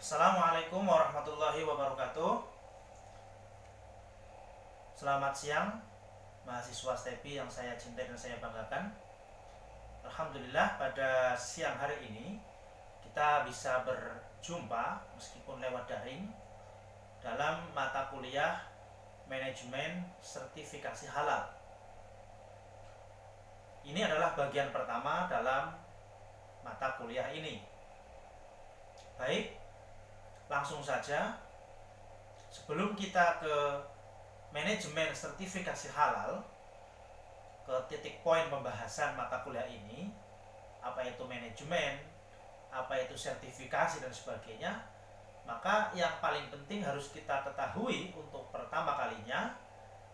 Assalamualaikum warahmatullahi wabarakatuh. Selamat siang mahasiswa STEPI yang saya cintai dan saya banggakan. Alhamdulillah pada siang hari ini kita bisa berjumpa meskipun lewat daring dalam mata kuliah manajemen sertifikasi halal. Ini adalah bagian pertama dalam mata kuliah ini. Baik, langsung saja. Sebelum kita ke manajemen sertifikasi halal, ke titik poin pembahasan mata kuliah ini, apa itu manajemen, apa itu sertifikasi dan sebagainya, maka yang paling penting harus kita ketahui untuk pertama kalinya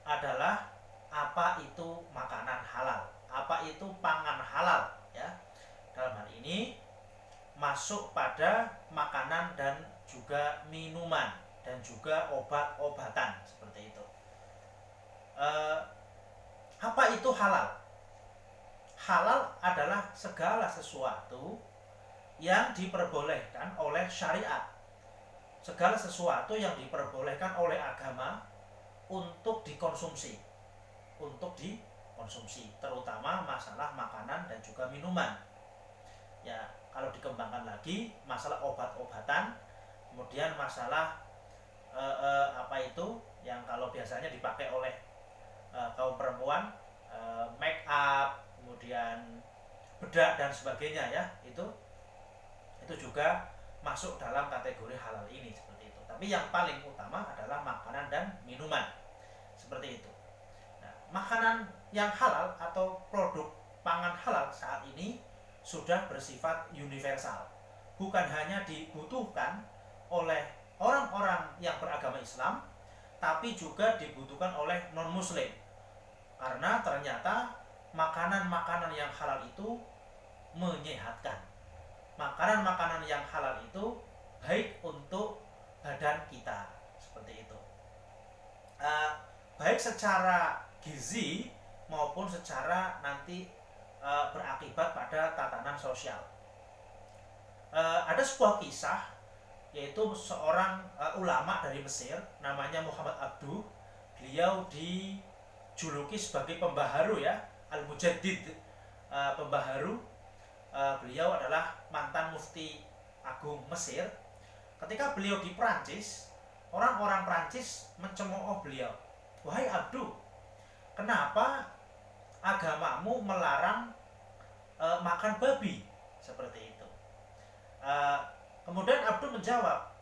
adalah apa itu makanan halal, apa itu pangan halal, ya. Dalam hal ini masuk pada makanan dan juga minuman dan juga obat-obatan seperti itu. Apa itu halal? Halal adalah segala sesuatu yang diperbolehkan oleh syariat, segala sesuatu yang diperbolehkan oleh agama untuk dikonsumsi, terutama masalah makanan dan juga minuman. Ya, kalau dikembangkan lagi masalah obat-obatan, kemudian masalah apa itu yang kalau biasanya dipakai oleh kaum perempuan, make up, kemudian bedak dan sebagainya, ya, itu juga masuk dalam kategori halal ini seperti itu. Tapi yang paling utama adalah makanan dan minuman seperti itu. Nah, makanan yang halal atau produk pangan halal saat ini sudah bersifat universal, bukan hanya dibutuhkan oleh orang-orang yang beragama Islam, tapi juga dibutuhkan oleh non-muslim, karena ternyata makanan-makanan yang halal itu menyehatkan. Makanan-makanan yang halal itu baik untuk badan kita seperti itu, baik secara gizi maupun secara nanti berakibat pada tatanan sosial. Ada sebuah kisah, yaitu seorang ulama dari Mesir namanya Muhammad Abduh. Beliau dijuluki sebagai pembaharu, ya, Al-Mujaddid, pembaharu. Beliau adalah mantan mufti agung Mesir. Ketika beliau di Prancis, orang-orang Prancis mencemooh beliau. Wahai Abduh, kenapa agamamu melarang makan babi seperti itu? Kemudian Abduh menjawab,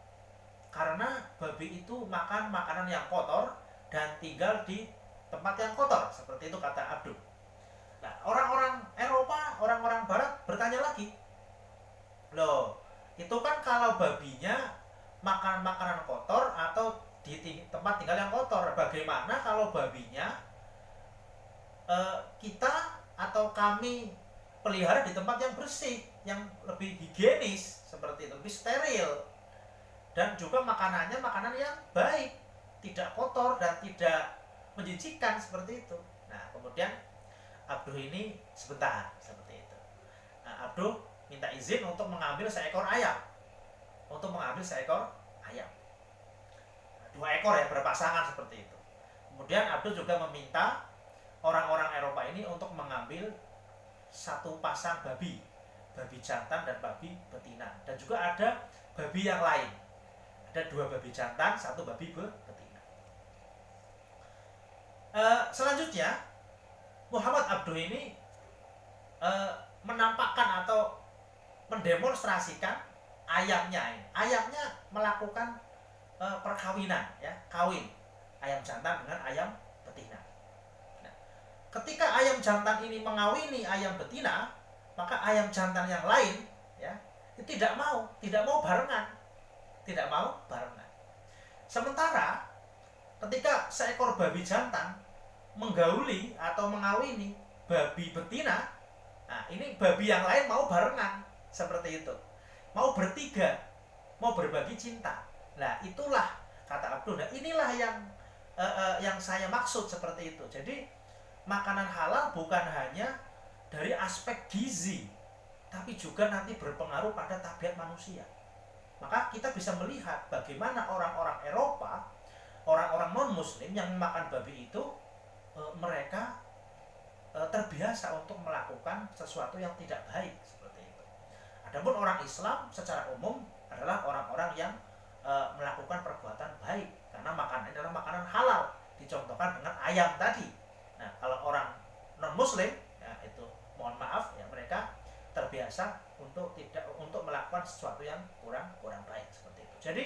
karena babi itu makan makanan yang kotor dan tinggal di tempat yang kotor, seperti itu kata Abduh. Nah, orang-orang Eropa, orang-orang Barat bertanya lagi, loh, itu kan kalau babinya makan makanan kotor atau di tempat tinggal yang kotor, bagaimana kalau babinya kita atau kami pelihara di tempat yang bersih, yang lebih higienis seperti itu, lebih steril, dan juga makanannya makanan yang baik, tidak kotor dan tidak menjijikkan seperti itu. Nah, kemudian Abduh ini sebentar seperti itu. Nah, Abduh minta izin untuk mengambil seekor ayam, dua ekor, ya, berpasangan seperti itu. Kemudian Abduh juga meminta orang-orang Eropa ini untuk mengambil satu pasang babi jantan dan babi betina, dan juga ada babi yang lain. Ada dua babi jantan, satu babi betina. Selanjutnya Muhammad Abduh ini menampakkan atau mendemonstrasikan ayamnya. Ayamnya melakukan perkawinan, ya, kawin ayam jantan dengan ayam betina. Nah, ketika ayam jantan ini mengawini ayam betina, maka ayam jantan yang lain, ya, tidak mau barengan. Sementara ketika seekor babi jantan menggauli atau mengawini babi betina, nah, ini babi yang lain mau barengan seperti itu, mau bertiga, mau berbagi cinta. Nah, itulah kata Abdul. Nah, inilah yang saya maksud seperti itu. Jadi makanan halal bukan hanya dari aspek gizi, tapi juga nanti berpengaruh pada tabiat manusia. Maka kita bisa melihat bagaimana orang-orang Eropa, orang-orang non-muslim yang makan babi itu mereka terbiasa untuk melakukan sesuatu yang tidak baik seperti itu. Adapun orang Islam secara umum adalah orang-orang yang melakukan perbuatan baik karena makanannya adalah makanan halal, dicontohkan dengan ayam tadi. Nah, kalau orang non-muslim ya itu mohon maaf ya, mereka terbiasa untuk melakukan sesuatu yang kurang baik seperti itu. Jadi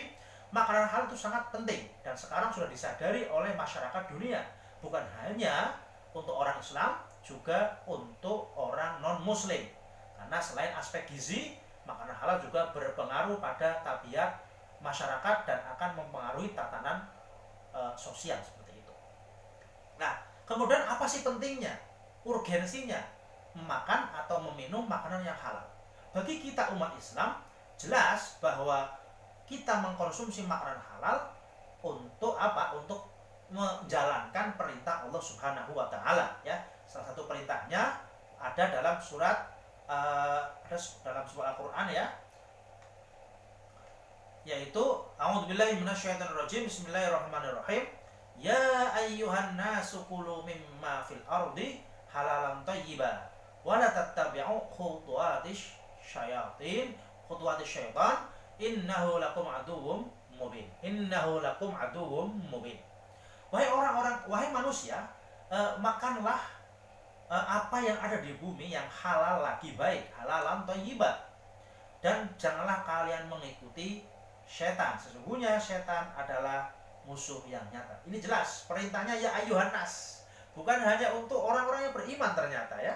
makanan halal itu sangat penting dan sekarang sudah disadari oleh masyarakat dunia, bukan hanya untuk orang Islam, juga untuk orang non-muslim. Karena selain aspek gizi, makanan halal juga berpengaruh pada tabiat masyarakat dan akan mempengaruhi tatanan sosial seperti itu. Nah, kemudian apa sih pentingnya, urgensinya memakan atau meminum makanan yang halal? Bagi kita umat Islam, jelas bahwa kita mengkonsumsi makanan halal untuk apa? Untuk menjalankan perintah Allah Subhanahu wa taala ya. Salah satu perintahnya ada dalam surat dalam surah Al-Qur'an ya. Yaitu a'udzubillahi minasyaitonirrajim, bismillahirrahmanirrahim. Ya ayyuhan nasu kulu mimma fil ardi halalan thayyiban wa la tattabi'u khutuwatis syaitan innahu lakum aduwwum mubin. Wahai manusia, makanlah apa yang ada di bumi yang halal lagi baik, halalan thayyiban, dan janganlah kalian mengikuti setan. Sesungguhnya setan adalah musuh yang nyata. Ini jelas perintahnya ya ayyuhan nas. Bukan hanya untuk orang-orang yang beriman ternyata ya.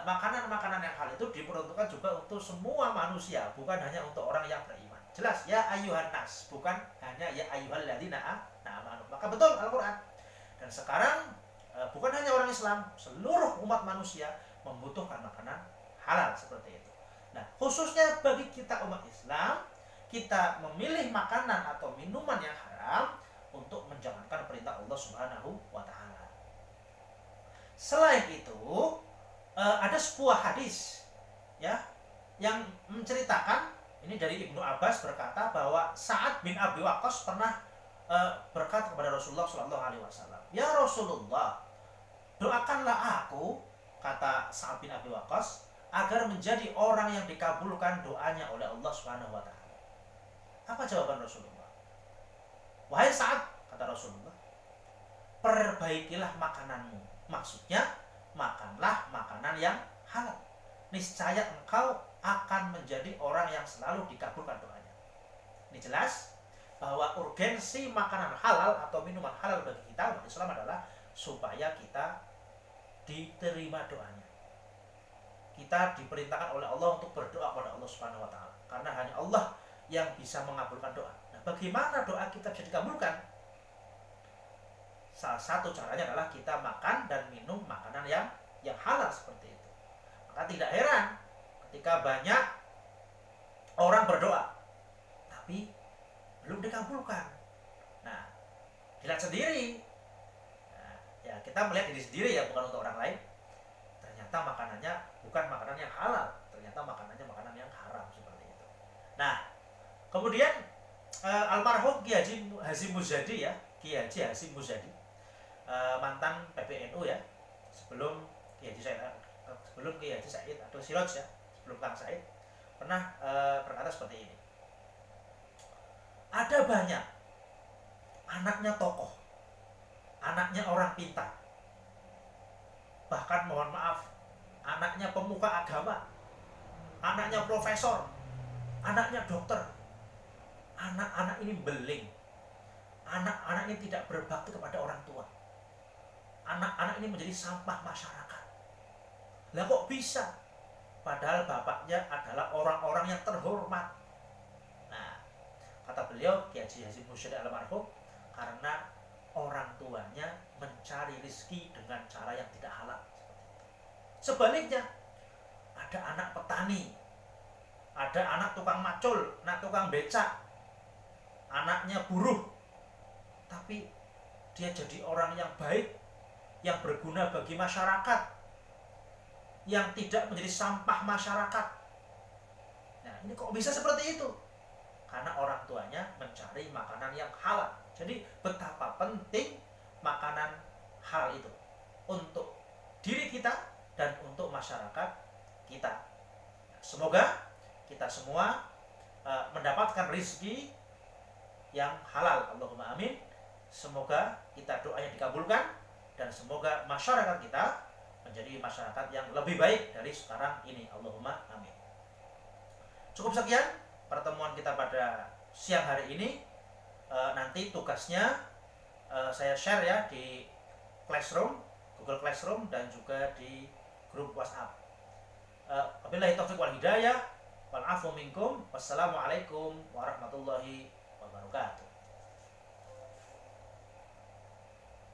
Makanan-makanan yang halal itu diperuntukkan juga untuk semua manusia, bukan hanya untuk orang yang beriman. Jelas ya ayyuhan nas, bukan hanya ya ayyuhal ladzina amanu. Maka betul Al-Qur'an. Dan sekarang bukan hanya orang Islam, seluruh umat manusia membutuhkan makanan halal seperti itu. Nah, khususnya bagi kita umat Islam, kita memilih makanan atau minuman yang haram untuk menjalankan perintah Allah Subhanahu wa taala. Selain itu, ada sebuah hadis ya yang menceritakan, ini dari Ibnu Abbas berkata bahwa Sa'ad bin Abi Waqqas pernah berkata kepada Rasulullah SAW, ya Rasulullah, doakanlah aku, kata Sa'ad bin Abi Waqqas, agar menjadi orang yang dikabulkan doanya oleh Allah Subhanahu wa taala. Apa jawaban Rasulullah? Wahai Sa'ad, kata Rasulullah, perbaikilah makananmu. Maksudnya, makanlah makanan yang halal. Niscaya engkau akan menjadi orang yang selalu dikabulkan doanya. Ini jelas bahwa urgensi makanan halal atau minuman halal bagi kita umat Islam adalah supaya kita diterima doanya. Kita diperintahkan oleh Allah untuk berdoa kepada Allah Subhanahu wa taala, karena hanya Allah yang bisa mengabulkan doa. Nah, bagaimana doa kita bisa dikabulkan? Salah satu caranya adalah kita makan dan minum makanan yang halal seperti itu. Maka tidak heran ketika banyak orang berdoa tapi belum dikabulkan. Nah, dilihat sendiri. Nah, ya kita melihat diri sendiri ya, bukan untuk orang lain. Ternyata makanannya bukan makanan yang halal, ternyata makanannya makanan yang haram seperti itu. Nah, kemudian almarhum Ki Haji Hasyim Muzadi ya, Ki Haji Hasyim Muzadi, mantan PBNU ya, sebelum Ki Haji Said atau Siroj ya, sebelum Kang Said, pernah berkata seperti ini. Ada banyak anaknya tokoh, anaknya orang pintar, bahkan mohon maaf, anaknya pemuka agama, anaknya profesor, anaknya dokter. Anak-anak ini beling, anak-anak ini tidak berbakti kepada orang tua, anak-anak ini menjadi sampah masyarakat. Lah kok bisa? Padahal bapaknya adalah orang-orang yang terhormat. Nah, kata beliau Ki Haji Hasyim Muzadi almarhum, karena orang tuanya mencari rezeki dengan cara yang tidak halal. Sebaliknya, ada anak petani, ada anak tukang macul, anak tukang becak, anaknya buruh, tapi dia jadi orang yang baik, yang berguna bagi masyarakat, yang tidak menjadi sampah masyarakat. Nah, ini kok bisa seperti itu? Karena Jadi betapa penting makanan halal itu untuk diri kita dan untuk masyarakat kita. Semoga kita semua mendapatkan rezeki yang halal. Allahumma amin. Semoga kita doanya dikabulkan dan semoga masyarakat kita menjadi masyarakat yang lebih baik dari sekarang ini. Allahumma amin. Cukup sekian pertemuan kita pada siang hari ini. Nanti tugasnya saya share ya di Classroom, Google Classroom, dan juga di grup WhatsApp. Wabillahi taufiq wal hidayah, wal afu minkum. Wassalamualaikum warahmatullahi wabarakatuh.